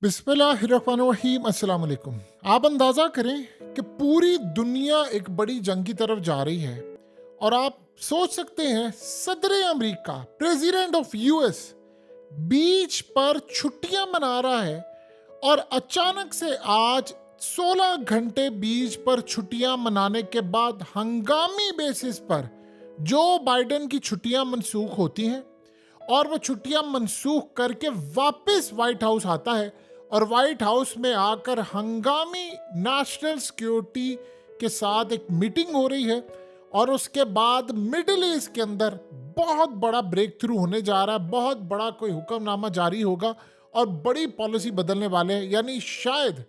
बिस्मिल्लाहिर्रहमानिर्रहीम अस्सलाम वालेकुम। आप अंदाज़ा करें कि पूरी दुनिया एक बड़ी जंग की तरफ जा रही है और आप सोच सकते हैं सदर अमेरिका प्रेसिडेंट ऑफ यूएस बीच पर छुट्टियां मना रहा है और अचानक से आज 16 घंटे बीच पर छुट्टियां मनाने के बाद हंगामी बेसिस पर जो बाइडेन की छुट्टियां मनसूख होती हैं और वो छुट्टियां मनसूख करके वापस व्हाइट हाउस आता है और व्हाइट हाउस में आकर हंगामी नेशनल सिक्योरिटी के साथ एक मीटिंग हो रही है और उसके बाद मिडिल ईस्ट के अंदर बहुत बड़ा ब्रेक थ्रू होने जा रहा है। बहुत बड़ा कोई हुक्मनामा जारी होगा और बड़ी पॉलिसी बदलने वाले हैं, यानी शायद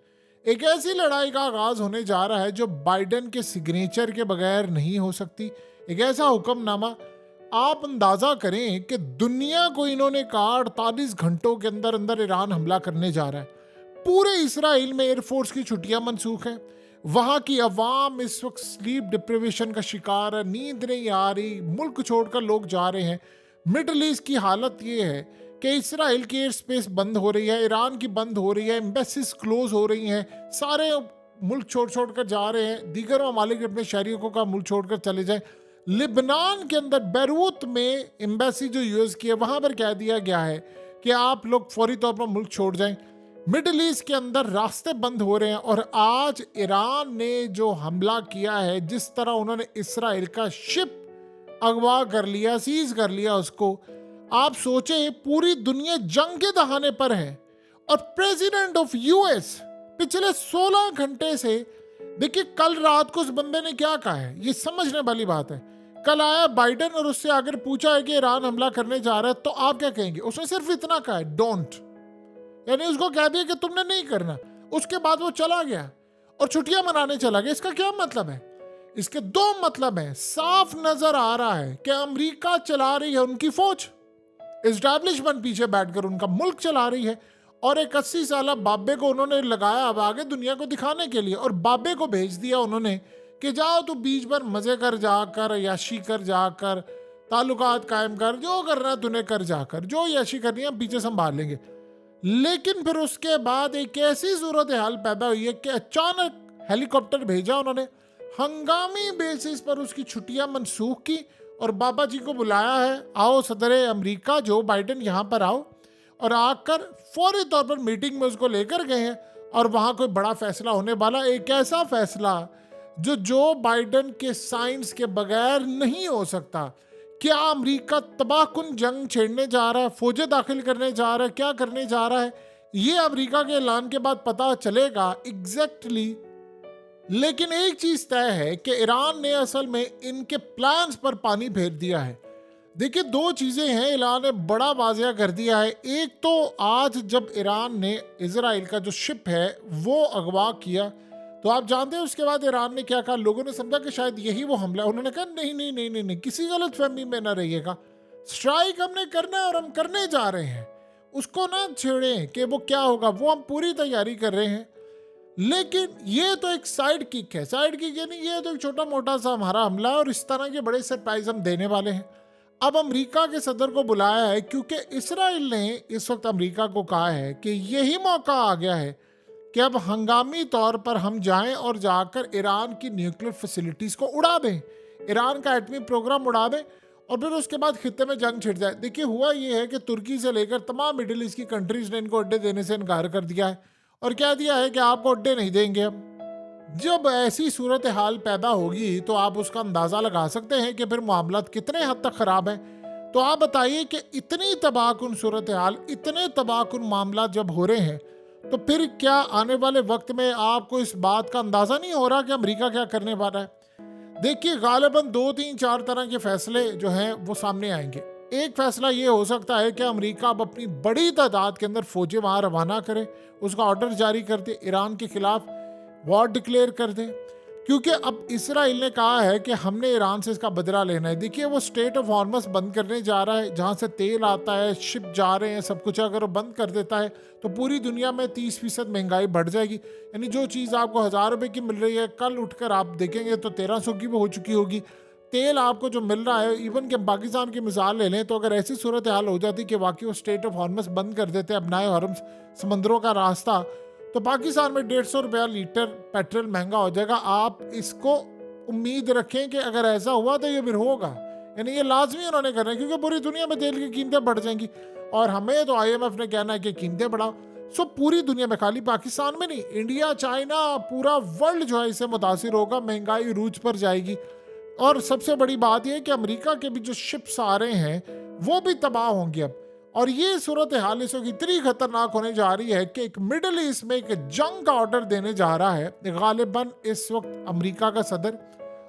एक ऐसी लड़ाई का आगाज होने जा रहा है जो बाइडेन के सिग्नेचर के बगैर नहीं हो सकती। एक ऐसा हुक्मनामा, आप अंदाजा करें कि दुनिया को इन्होंने कहा 48 घंटों के अंदर अंदर ईरान हमला करने जा रहा है। पूरे इसराइल में एयरफोर्स की छुट्टियां मनसूख हैं। वहां की अवाम इस वक्त स्लीप डिप्रिवेशन का शिकार है, नींद नहीं आ रही, मुल्क छोड़कर लोग जा रहे हैं। मिडल ईस्ट की हालत ये है कि इसराइल की एयर स्पेस बंद हो रही है, ईरान की बंद हो रही है, एम्बेसीज क्लोज हो रही हैं, सारे मुल्क छोड़ छोड़ कर जा रहे हैं। दीगर ममालिक अपने शहरियों को कहा मुल्क छोड़कर चले जाएं। लिबनान के अंदर बैरूत में एम्बेसी जो यूएस की है वहां पर कह दिया गया है कि आप लोग फौरी तौर पर मुल्क छोड़ जाएं। मिडिल ईस्ट के अंदर रास्ते बंद हो रहे हैं और आज ईरान ने जो हमला किया है, जिस तरह उन्होंने इसराइल का शिप अगवा कर लिया, सीज कर लिया उसको, आप सोचे पूरी दुनिया जंग के दहाने पर है। और प्रेसिडेंट ऑफ यूएस पिछले 16 घंटे से, देखिए कल रात को उस बंदे ने क्या कहा है, ये समझने वाली बात है। कल आया बाइडेन और उससे अगर पूछा है कि ईरान हमला करने जा रहा है तो आप क्या कहेंगे? उसने सिर्फ इतना कहा है, डोंट, यानी उसको कह दिया कि तुमने नहीं करना। उसके बाद वो चला गया और छुट्टियां मनाने चला गया। इसका क्या मतलब है? इसके दो मतलब हैं। साफ नजर आ रहा है कि अमेरिका चला रही है उनकी फौज, एस्टैब्लिशमेंट पीछे बैठकर उनका मुल्क चला रही है, और एक 80 साल बाबे को उन्होंने लगाया अब आगे दुनिया को दिखाने के लिए, और बाबे को भेज दिया उन्होंने कि जाओ तू बीच पर मजे कर जाकर, याशी कर जाकर, ताल्लुकात कायम कर, जो करना तूने कर जाकर, जो याशी करनी है पीछे संभाल लेंगे। लेकिन फिर उसके बाद एक ऐसी सूरत हाल पैदा हुई है कि अचानक हेलीकॉप्टर भेजा उन्होंने, हंगामी बेसिस पर उसकी छुट्टियां मनसूख की और बाबा जी को बुलाया है, आओ सदर अमेरिका जो बाइडेन यहाँ पर आओ, और आकर फौरी तौर पर मीटिंग में उसको लेकर गए हैं। और वहाँ कोई बड़ा फैसला होने वाला, एक ऐसा फैसला जो बाइडेन के साइंस के बगैर नहीं हो सकता। क्या अमेरिका तबाहकुन जंग छेड़ने जा रहा है, फौजें दाखिल करने जा रहा है, क्या करने जा रहा है, ये अमेरिका के ऐलान के बाद पता चलेगा एग्जैक्टली। लेकिन एक चीज तय है कि ईरान ने असल में इनके प्लान्स पर पानी फेर दिया है। देखिए दो चीजें हैं, ईरान ने बड़ा वाजिया कर दिया है। एक तो आज जब ईरान ने इजराइल का जो शिप है वो अगवा किया, तो आप जानते हैं उसके बाद ईरान ने क्या कहा, लोगों ने समझा कि शायद यही वो हमला। उन्होंने कहा नहीं नहीं नहीं नहीं नहीं, किसी गलत फहमी में ना रहिएगा, स्ट्राइक हमने करना है और हम करने जा रहे हैं, उसको ना छेड़ें कि वो क्या होगा, वो हम पूरी तैयारी कर रहे हैं। लेकिन ये तो एक साइड किक है, साइड किक यानी ये तो एक छोटा मोटा सा हमारा हमला है और इस तरह के बड़े सरप्राइज हम देने वाले हैं। अब अमेरिका के सदर को बुलाया है क्योंकि इसराइल ने इस वक्त अमेरिका को कहा है कि यही मौका आ गया है कि अब हंगामी तौर पर हम जाएं और जाकर ईरान की न्यूक्लियर फैसिलिटीज को उड़ा दें, ईरान का एटमी प्रोग्राम उड़ा दें और फिर उसके बाद खित्ते में जंग छिड़ जाए। देखिए हुआ ये है कि तुर्की से लेकर तमाम मिडिल ईस्ट की कंट्रीज ने इनको अड्डे देने से इनकार कर दिया है और कह दिया है कि आपको अड्डे नहीं देंगे हम। जब ऐसी सूरत हाल पैदा होगी तो आप उसका अंदाज़ा लगा सकते हैं कि फिर मामला कितने हद तक ख़राब है। तो आप बताइए कि इतनी तबाहकुन सूरत हाल, इतने तबाहकुन मामला जब हो रहे हैं, तो फिर क्या आने वाले वक्त में आपको इस बात का अंदाज़ा नहीं हो रहा कि अमेरिका क्या करने वाला है? देखिए गालिबन 2 3 4 तरह के फैसले जो हैं वो सामने आएंगे। एक फैसला ये हो सकता है कि अमेरिका अब अपनी बड़ी तादाद के अंदर फौजें वहाँ रवाना करे, उसका ऑर्डर जारी कर दे, ईरान के खिलाफ वॉर डिक्लेयर कर दे, क्योंकि अब इसराइल ने कहा है कि हमने ईरान से इसका बदला लेना है। देखिए वो स्टेट ऑफ हॉर्मस बंद करने जा रहा है, जहाँ से तेल आता है, शिप जा रहे हैं, सब कुछ अगर वो बंद कर देता है तो पूरी दुनिया में 30% महंगाई बढ़ जाएगी। यानी जो चीज़ आपको 1000 रुपये की मिल रही है, कल उठकर आप देखेंगे तो 1300 की भी हो चुकी होगी। तेल आपको जो मिल रहा है, इवन कि पाकिस्तान की मिसाल ले लें, तो अगर ऐसी सूरत हाल हो जाती कि वाकई वो स्टेट ऑफ हॉर्मस बंद कर देते अपनाए हॉर्मस समंदरों का रास्ता, तो पाकिस्तान में 150 रुपया लीटर पेट्रोल महंगा हो जाएगा। आप इसको उम्मीद रखें कि अगर ऐसा हुआ तो ये फिर होगा, यानी ये लाजमी उन्होंने करना है, क्योंकि पूरी दुनिया में तेल की कीमतें बढ़ जाएंगी। और हमें तो IMF ने कहना है कि कीमतें बढ़ाओ। सो पूरी दुनिया में, खाली पाकिस्तान में नहीं, इंडिया, चाइना, पूरा वर्ल्ड जो है इससे मुतासिर होगा, महंगाई रूज पर जाएगी। और सबसे बड़ी बात यह है कि अमेरिका के भी जो शिप्स आ रहे हैं वो भी तबाह होंगे अब। और ये सूरत हाल इस वक्त इतनी खतरनाक होने जा रही है कि एक मिडल ईस्ट में एक जंग का ऑर्डर देने जा रहा है गालिबन इस वक्त अमेरिका का सदर।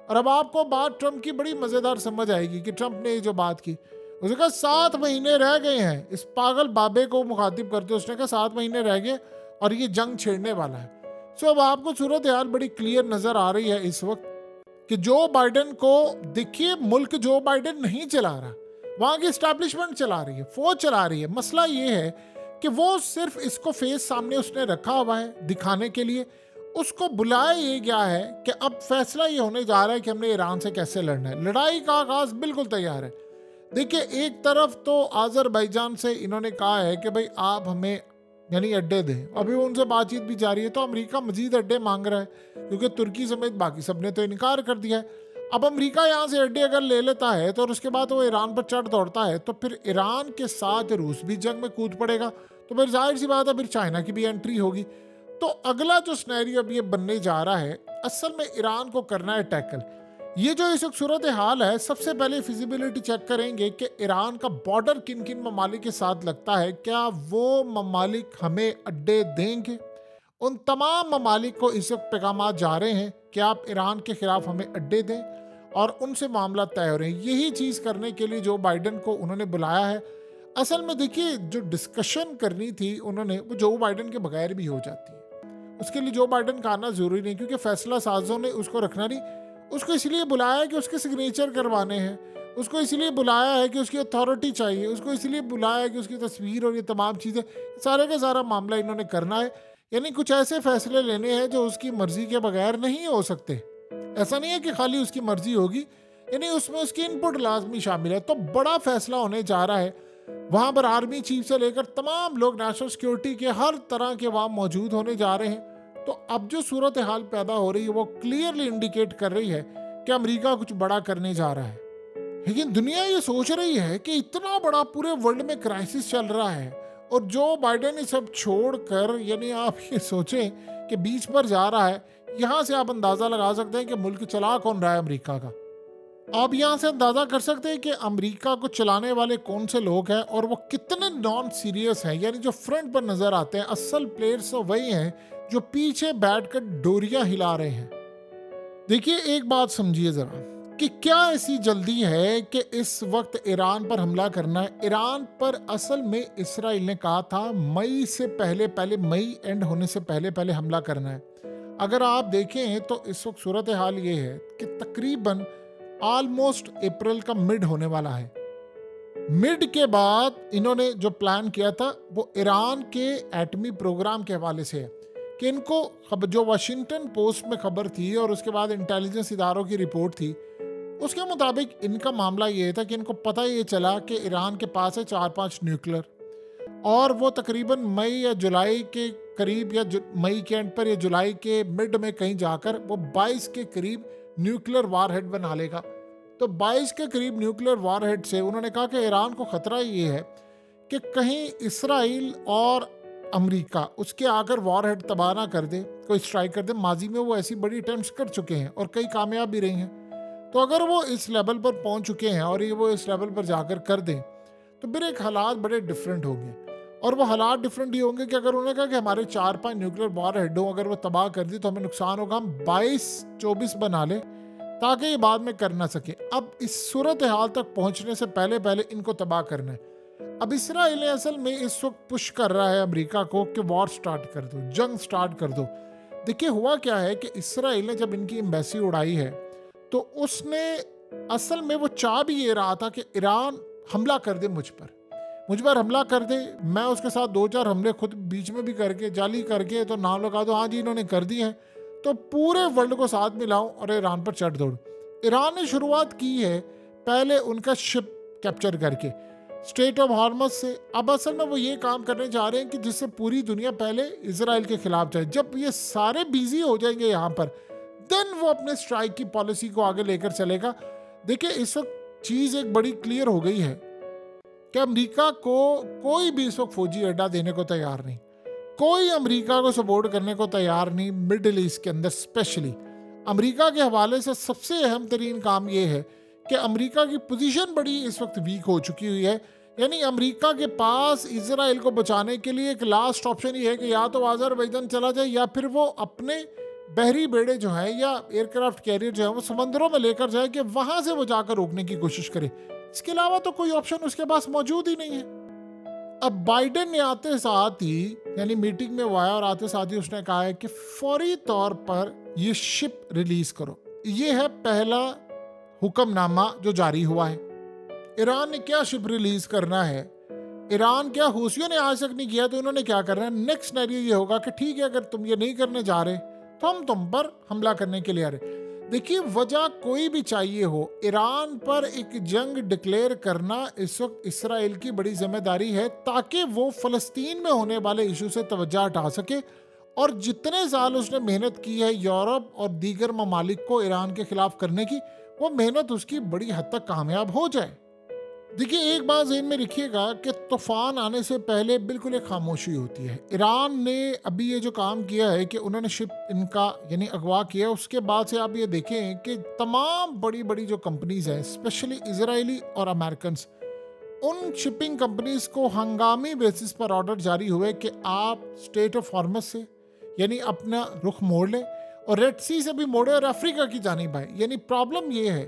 और अब आपको बात ट्रंप की बड़ी मजेदार समझ आएगी कि ट्रंप ने जो बात की, उसने कहा 7 महीने रह गए हैं, इस पागल बाबे को मुखातिब करते उसने कहा 7 महीने रह गए और ये जंग छेड़ने वाला है। सो अब आपको सूरत हाल बड़ी क्लियर नजर आ रही है इस वक्त कि जो बाइडेन को, देखिए मुल्क जो बाइडेन नहीं चला रहा, वहां की एस्टैब्लिशमेंट चला रही है, फौज चला रही है। मसला ये है कि वो सिर्फ इसको फेस सामने उसने रखा हुआ है दिखाने के लिए। उसको बुलाया ये गया है कि अब फैसला ये होने जा रहा है कि हमने ईरान से कैसे लड़ना है। लड़ाई का आगाज बिल्कुल तैयार है। देखिए, एक तरफ तो आज़रबाईजान से इन्होंने कहा है कि भाई आप हमें यानी अड्डे दें, अभी उनसे बातचीत भी जारी है। तो अमेरिका मजीद अड्डे मांग रहा है, क्योंकि तुर्की समेत बाकी सबने तो इनकार कर दिया है। अब अमेरिका यहाँ से अड्डे अगर ले लेता है तो उसके बाद वो ईरान पर चढ़ दौड़ता है, तो फिर ईरान के साथ रूस भी जंग में कूद पड़ेगा, तो फिर जाहिर सी बात है फिर चाइना की भी एंट्री होगी। तो अगला जो सिनेरियो अब ये बनने जा रहा है, असल में ईरान को करना है टैकल। ये जो इस वक्त सूरत हाल है, सबसे पहले फिजिबिलिटी चेक करेंगे कि ईरान का बॉर्डर किन किन ममालिक के साथ लगता है, क्या वो ममालिक हमें अड्डे देंगे। उन तमाम ममालिक को इस वक्त पैगाम जा रहे हैं कि आप ईरान के खिलाफ हमें अड्डे दें और उनसे मामला तय हो रहे हैं। यही चीज़ करने के लिए जो बाइडन को उन्होंने बुलाया है। असल में देखिए, जो डिस्कशन करनी थी उन्होंने, वो जो बाइडन के बगैर भी हो जाती है। उसके लिए जो बाइडन का आना जरूरी नहीं, क्योंकि फैसला साजों ने उसको रखना नहीं। उसको इसलिए बुलाया है कि उसके सिग्नेचर करवाने हैं, उसको इसलिए बुलाया है कि उसकी अथॉरिटी चाहिए, उसको इसलिए बुलाया है कि उसकी तस्वीर और ये तमाम चीज़ें, सारे का सारा मामला इन्होंने करना है। यानी कुछ ऐसे फैसले लेने हैं जो उसकी मर्जी के बगैर नहीं हो सकते। ऐसा नहीं है कि खाली उसकी मर्जी होगी, यानी उसमें उसकी इनपुट लाजमी शामिल है। तो बड़ा फैसला होने जा रहा है। वहाँ पर आर्मी चीफ से लेकर तमाम लोग, नेशनल सिक्योरिटी के हर तरह के वहाँ मौजूद होने जा रहे हैं। तो अब जो सूरत हाल पैदा हो रही है वो क्लियरली इंडिकेट कर रही है कि अमेरिका कुछ बड़ा करने जा रहा है। लेकिन दुनिया ये सोच रही है कि इतना बड़ा पूरे वर्ल्ड में क्राइसिस चल रहा है और जो बाइडेन ये सब छोड़कर, यानी आप ये सोचें कि बीच पर जा रहा है। यहाँ से आप अंदाजा लगा सकते हैं कि मुल्क चला कौन रहा है अमेरिका का। आप यहाँ से अंदाजा कर सकते हैं कि अमेरिका को चलाने वाले कौन से लोग हैं और वो कितने नॉन सीरियस हैं। यानी जो फ्रंट पर नजर आते हैं, असल प्लेयर्स तो वही हैं जो पीछे बैठकर डोरियां हिला रहे हैं। देखिए, एक बात समझिए जरा कि क्या ऐसी जल्दी है कि इस वक्त ईरान पर हमला करना है। ईरान पर असल में इसराइल ने कहा था मई से पहले पहले, मई एंड होने से पहले पहले हमला करना है। अगर आप देखें तो इस वक्त सूरत हाल ये है कि तकरीबन ऑलमोस्ट अप्रैल का मिड होने वाला है। मिड के बाद इन्होंने जो प्लान किया था वो ईरान के एटमी प्रोग्राम के हवाले से है कि इनको, जो वाशिंगटन पोस्ट में खबर थी और उसके बाद इंटेलिजेंस इदारों की रिपोर्ट थी, उसके मुताबिक इनका मामला ये था कि इनको पता ये चला कि ईरान के पास है 4-5 न्यूक्लियर, और वो तकरीबन मई या जुलाई के करीब, या मई के एंड पर या जुलाई के मिड में कहीं जाकर वो 22 के करीब न्यूक्लियर वारहेड बना लेगा। तो 22 के करीब न्यूक्लियर वारहेड से उन्होंने कहा कि ईरान को खतरा ये है कि कहीं इसराइल और अमेरिका उसके आकर वारहेड तबाह ना कर दे, कोई स्ट्राइक कर दे। माजी में वो ऐसी बड़ी अटेम्प्ट्स कर चुके हैं और कई कामयाब भी रही हैं। तो अगर वो इस लेवल पर पहुंच चुके हैं और ये वो इस लेवल पर जाकर कर दें, तो फिर एक हालात बड़े डिफरेंट होंगे। और वो हालात डिफरेंट ही होंगे कि अगर उन्होंने कहा कि हमारे 4-5 न्यूक्लियर वारहेडों अगर वो तबाह कर दी तो हमें नुकसान होगा, हम 22-24 बना ले ताकि ये बाद में कर ना सके। अब इस सूरत हाल तक पहुंचने से पहले पहले इनको तबाह करना है। अब इसराइल ने असल में इस वक्त पुश कर रहा है अमेरिका को कि वॉर स्टार्ट कर दो, जंग स्टार्ट कर दो। देखिए, हुआ क्या है कि इसराइल ने जब इनकी एम्बेसी उड़ाई है तो उसने असल में वो चाह भी ये रहा था कि ईरान हमला कर दे मुझ पर हमला कर दे, मैं उसके साथ 2-4 हमले खुद बीच में भी करके, जाली करके तो नाम लगा दो, हाँ जी इन्होंने कर दिए हैं, तो पूरे वर्ल्ड को साथ मिलाऊं और ईरान पर चढ़ दौड़। ईरान ने शुरुआत की है पहले उनका शिप कैप्चर करके स्ट्रेट ऑफ हॉर्मस से। अब असल में वो ये काम करने जा रहे हैं कि जिससे पूरी दुनिया पहले इजराइल के खिलाफ जाए। जब ये सारे बिजी हो जाएंगे यहाँ पर, देन वो अपने स्ट्राइक की पॉलिसी को आगे लेकर चलेगा। देखिए इस वक्त चीज एक बड़ी क्लियर हो गई है कि अमेरिका को कोई भी इस वक्त फौजी अड्डा देने को तैयार नहीं, कोई अमेरिका को सपोर्ट करने को तैयार नहीं। मिडिल ईस्ट के अंदर स्पेशली अमेरिका के हवाले से सबसे अहम तरीन काम यह है कि अमेरिका की पोजीशन बड़ी इस वक्त वीक हो चुकी हुई है। यानी अमेरिका के पास इजराइल को बचाने के लिए एक लास्ट ऑप्शन ही है कि या तो अज़रबैजान चला जाए या फिर वो अपने बहरी बेड़े जो है या एयरक्राफ्ट कैरियर जो है वो समंदरों में लेकर जाए कि वहां से वो जाकर रोकने की कोशिश करे। इसके अलावा तो कोई ऑप्शन उसके पास मौजूद ही नहीं है। अब बाइडेन ने आते साथ ही यानी मीटिंग में वो आया और आते साथ ही उसने कहा है कि फौरी तौर पर ये शिप रिलीज करो। ये है पहला हुक्मनामा जो जारी हुआ है। ईरान ने क्या शिप रिलीज करना है, ईरान क्या हूसियों ने आज तक नहीं किया, तो इन्होंने क्या करना है। नेक्स्ट सिनेरियो ये होगा कि ठीक है अगर तुम ये नहीं करने जा रहे तो हम तुम पर हमला करने के लिए आ रहे। देखिए वजह कोई भी चाहिए हो, ईरान पर एक जंग डिक्लेयर करना इस वक्त इसराइल की बड़ी जिम्मेदारी है ताकि वो फलस्तीन में होने वाले इशू से तवज्जो हटा सके। और जितने साल उसने मेहनत की है यूरोप और दीगर ममालिक को ईरान के खिलाफ करने की, वो मेहनत उसकी बड़ी हद तक कामयाब हो जाए। देखिए एक बात ज़हन में रखिएगा कि तूफान आने से पहले बिल्कुल एक खामोशी होती है। ईरान ने अभी ये जो काम किया है कि उन्होंने शिप इनका यानी अगवा किया, उसके बाद से आप ये देखें कि तमाम बड़ी बड़ी जो कंपनीज हैं स्पेशली इजरायली और अमेरिकन, उन शिपिंग कंपनीज को हंगामी बेसिस पर ऑर्डर जारी हुए कि आप स्ट्रेट ऑफ हॉर्मस से यानी अपना रुख मोड़ लें और रेड सी से भी मोड़े और अफ्रीका की जानिब आए। यानी प्रॉब्लम ये है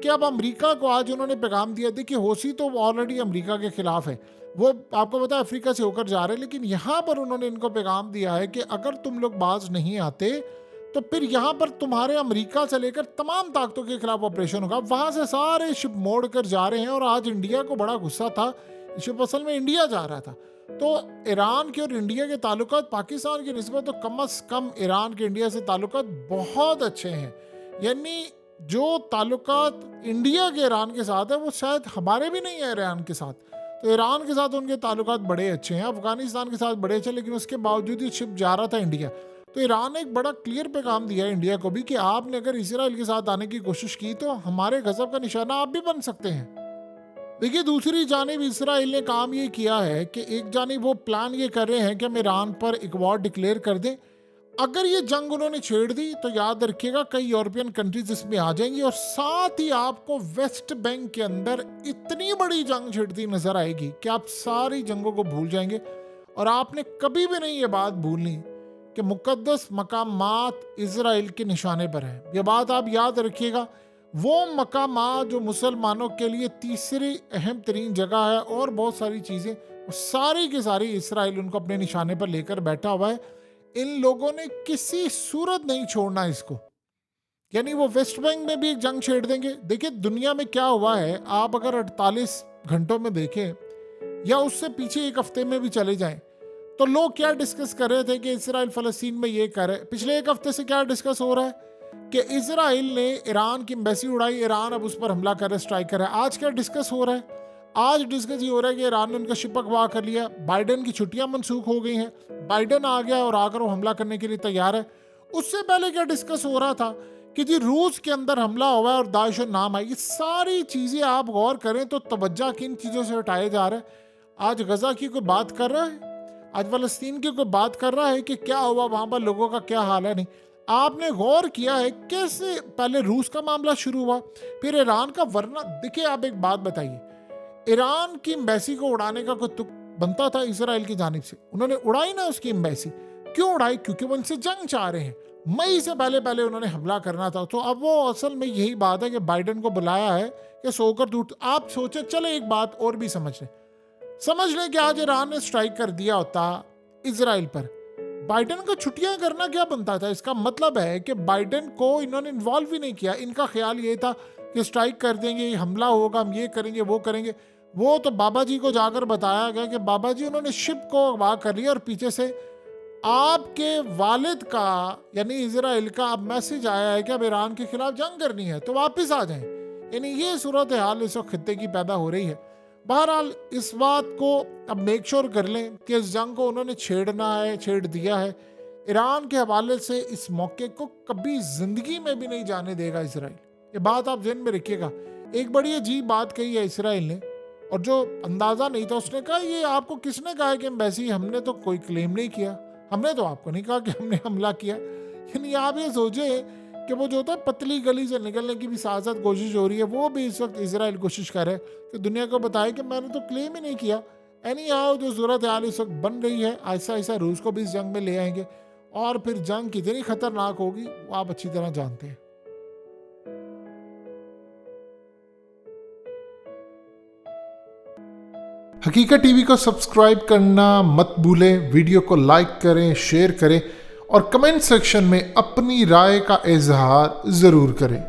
कि अब अमेरिका को आज उन्होंने पैगाम दिया। देखिए होसी तो ऑलरेडी अमेरिका के खिलाफ है, वो आपको पता है अफ्रीका से होकर जा रहे हैं, लेकिन यहाँ पर उन्होंने इनको पैगाम दिया है कि अगर तुम लोग बाज नहीं आते तो फिर यहाँ पर तुम्हारे अमेरिका से लेकर तमाम ताकतों के खिलाफ ऑपरेशन होगा। वहाँ से सारे शिप मोड़ कर जा रहे हैं और आज इंडिया को बड़ा गुस्सा था, शिप असल में इंडिया जा रहा था। तो ईरान के और इंडिया के ताल्लुकात पाकिस्तान की निस्बत तो कम से कम ईरान के इंडिया से ताल्लुकात बहुत अच्छे हैं। यानी जो ताल्लुकात इंडिया के ईरान के साथ है वो शायद हमारे भी नहीं है ईरान के साथ। तो ईरान के साथ उनके ताल्लुकात बड़े अच्छे हैं, अफगानिस्तान के साथ बड़े अच्छे, लेकिन उसके बावजूद ये शिप जा रहा था इंडिया। तो ईरान ने एक बड़ा क्लियर पैगाम दिया है इंडिया को भी कि आपने अगर इसराइल के साथ आने की कोशिश की तो हमारे गजब का निशाना आप भी बन सकते हैं। देखिए दूसरी जानिब इसराइल ने काम ये किया है कि एक जानिब वो प्लान ये कर रहे हैं कि हम ईरान पर एक वॉर डिक्लेयर कर दें। अगर ये जंग उन्होंने छेड़ दी तो याद रखिएगा कई यूरोपियन कंट्रीज इसमें आ जाएंगी और साथ ही आपको वेस्ट बैंक के अंदर इतनी बड़ी जंग छिड़ती नजर आएगी कि आप सारी जंगों को भूल जाएंगे। और आपने कभी भी नहीं ये बात भूलनी कि मुकद्दस मकामात इजराइल के निशाने पर है। ये बात आप याद रखिएगा। वो मकामात जो मुसलमानों के लिए तीसरी अहम तरीन जगह है और बहुत सारी चीज़ें, सारी की सारी इसराइल उनको अपने निशाने पर लेकर बैठा हुआ है। इन लोगों ने किसी सूरत नहीं छोड़ना इसको। यानी वो वेस्ट बैंक में भी एक जंग छेड़ देंगे। देखिए दुनिया में क्या हुआ है, आप अगर 48 घंटों में देखें या उससे पीछे एक हफ्ते में भी चले जाएं तो लोग क्या डिस्कस कर रहे थे कि इसराइल फलस्तीन में ये कर रहे। पिछले एक हफ्ते से क्या डिस्कस हो रहा है कि इसराइल ने ईरान की एम्बेसी उड़ाई, ईरान अब उस पर हमला कर रहा है, स्ट्राइक कर रहा है। आज क्या डिस्कस हो रहा है, आज डिस्कस ये हो रहा है कि ईरान ने उनका शिप अगवा कर लिया, बाइडेन की छुट्टियां मनसूख हो गई हैं, बाइडेन आ गया और आकर वो हमला करने के लिए तैयार है। उससे पहले क्या डिस्कस हो रहा था कि जी रूस के अंदर हमला हुआ है और दाइश नाम है। ये सारी चीज़ें आप गौर करें तो तवज्जो किन चीज़ों से हटाया जा रहा है। आज गजा की कोई बात कर रहा है, आज फलस्तीन की कोई बात कर रहा है कि क्या हुआ वहाँ पर, लोगों का क्या हाल है। नहीं, आपने गौर किया है कैसे पहले रूस का मामला शुरू हुआ फिर ईरान का। वरना देखिए आप एक बात बताइए, ईरान की एम्बेसी को उड़ाने का कोई तुक बनता था इसराइल की जानिब से, उन्होंने उड़ाई ना उसकी एम्बेसी। क्यों उड़ाई? क्योंकि वो उनसे जंग चाह रहे हैं। मई से पहले पहले उन्होंने हमला करना था। तो अब वो असल में यही बात है कि बाइडेन को बुलाया है कि सोकर दूर। आप सोचे, चले एक बात और भी समझ लें कि आज ईरान ने स्ट्राइक कर दिया होता इसराइल पर, बाइडेन को छुट्टियां करना क्या बनता था? इसका मतलब है कि बाइडेन को इन्होंने इन्वॉल्व ही नहीं किया। इनका ख्याल ये था कि स्ट्राइक कर देंगे, हमला होगा, हम ये करेंगे वो करेंगे। वो तो बाबा जी को जाकर बताया गया कि बाबा जी उन्होंने शिप को अगवा कर लिया और पीछे से आपके वालिद का यानी इजराइल का अब मैसेज आया है कि अब ईरान के खिलाफ जंग करनी है तो वापस आ जाएं। यानी ये सूरत हाल इस वक्त खित्ते की पैदा हो रही है। बहरहाल इस बात को अब मेक श्योर कर लें कि इस जंग को उन्होंने छेड़ना है, छेड़ दिया है। ईरान के हवाले से इस मौके को कभी जिंदगी में भी नहीं जाने देगा इसराइल। ये बात आप जहन में रखिएगा। एक बड़ी अजीब बात कही है इसराइल ने, और जो अंदाज़ा नहीं था उसने कहा ये आपको किसने कहा कि एम्बेसी, हमने तो कोई क्लेम नहीं किया, हमने तो आपको नहीं कहा कि हमने हमला किया। यानी आप ये सोचे कि वो जो होता है पतली गली से निकलने की भी साथ साथ कोशिश हो रही है, वो भी इस वक्त इसराइल कोशिश कर रहा है कि दुनिया को बताए कि मैंने तो क्लेम ही नहीं किया। एनी हाउ जो सूरत हाल इस वक्त बन रही है, ऐसा ऐसा रूस को भी इस जंग में ले आएंगे और फिर जंग कितनी खतरनाक होगी वो आप अच्छी तरह जानते हैं। हकीकत टीवी को सब्सक्राइब करना मत भूलें, वीडियो को लाइक करें, शेयर करें और कमेंट सेक्शन में अपनी राय का इजहार ज़रूर करें।